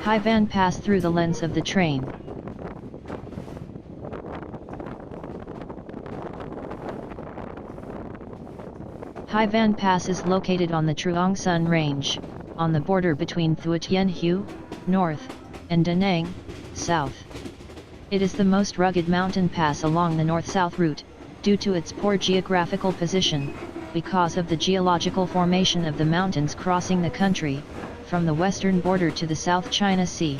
High van pass through the lens of the train. High van pass is located on the Truong Son Range, on the border between Thua Thien-Hue, north, and Da Nang, south. It is the most rugged mountain pass along the north-south route, due to its poor geographical position, because of the geological formation of the mountains crossing the country, from the western border to the South China Sea.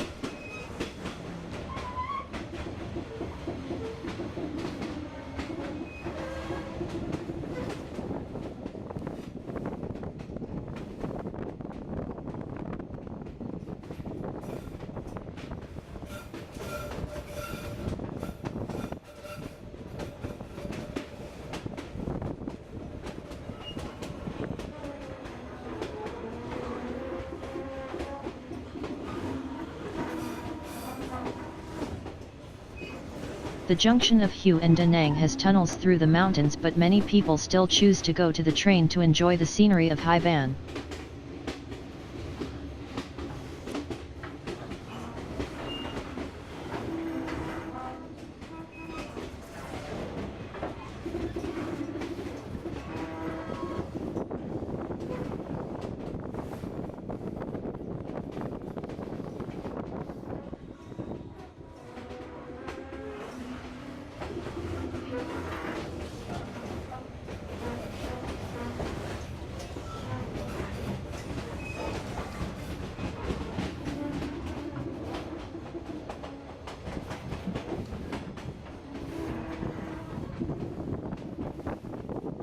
The junction of Hue and Da Nang has tunnels through the mountains, but many people still choose to go to the train to enjoy the scenery of High van.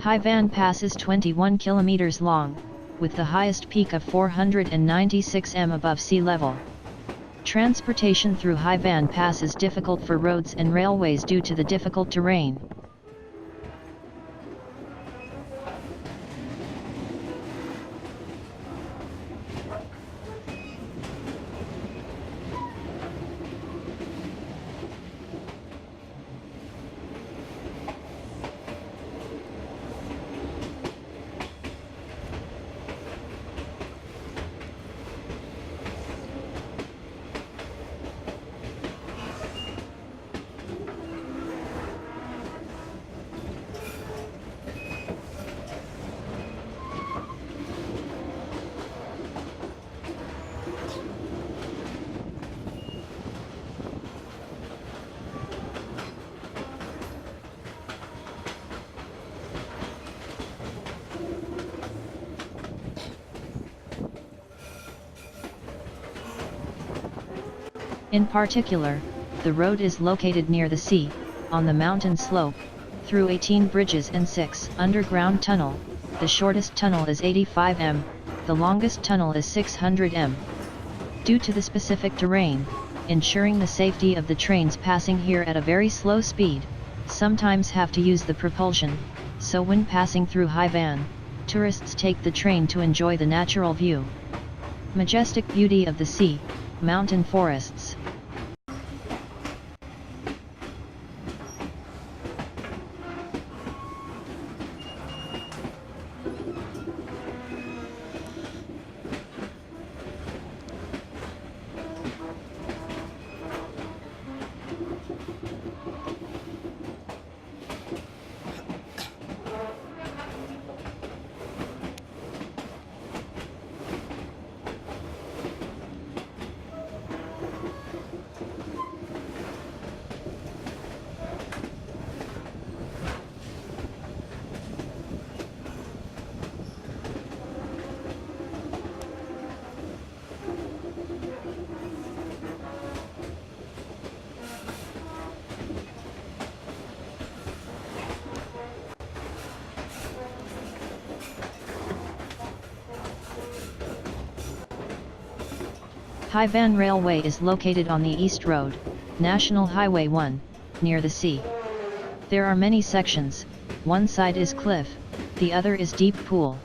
High van Pass is 21 kilometers long, with the highest peak of 496 m above sea level. Transportation through High van Pass is difficult for roads and railways due to the difficult terrain. In particular, the road is located near the sea, on the mountain slope, through 18 bridges and 6 underground tunnel. The shortest tunnel is 85 m, the longest tunnel is 600 m. Due to the specific terrain, ensuring the safety of the trains passing here at a very slow speed, sometimes have to use the propulsion, so when passing through High van, tourists take the train to enjoy the natural view. Majestic beauty of the sea, mountain forests. High van Railway is located on the East Road, National Highway 1, near the sea. There are many sections, one side is cliff, the other is deep pool.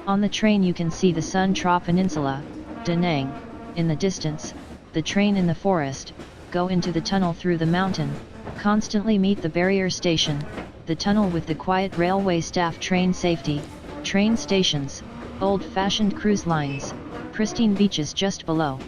On the train you can see the Sun Tra Peninsula, Da Nang, in the distance. The train in the forest, go into the tunnel through the mountain, constantly meet the barrier station, the tunnel with the quiet railway staff, train safety, train stations, old-fashioned cruise lines, pristine beaches just below.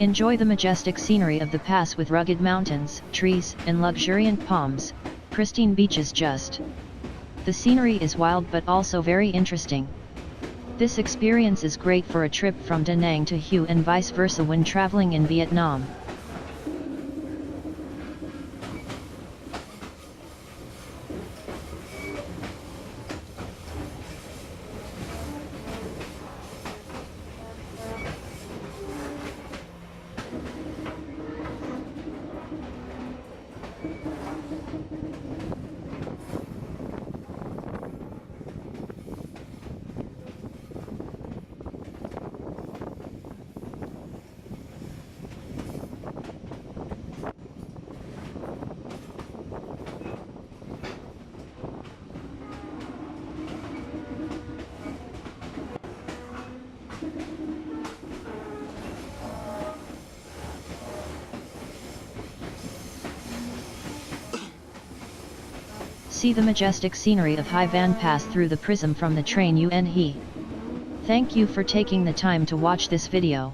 Enjoy the majestic scenery of the pass with rugged mountains, trees, and luxuriant palms, pristine beaches just. The scenery is wild but also very interesting. This experience is great for a trip from Da Nang to Hue and vice versa when traveling in Vietnam. See the majestic scenery of Hai Van Pass through the prism from the train Hue and Da Nang. Thank you for taking the time to watch this video.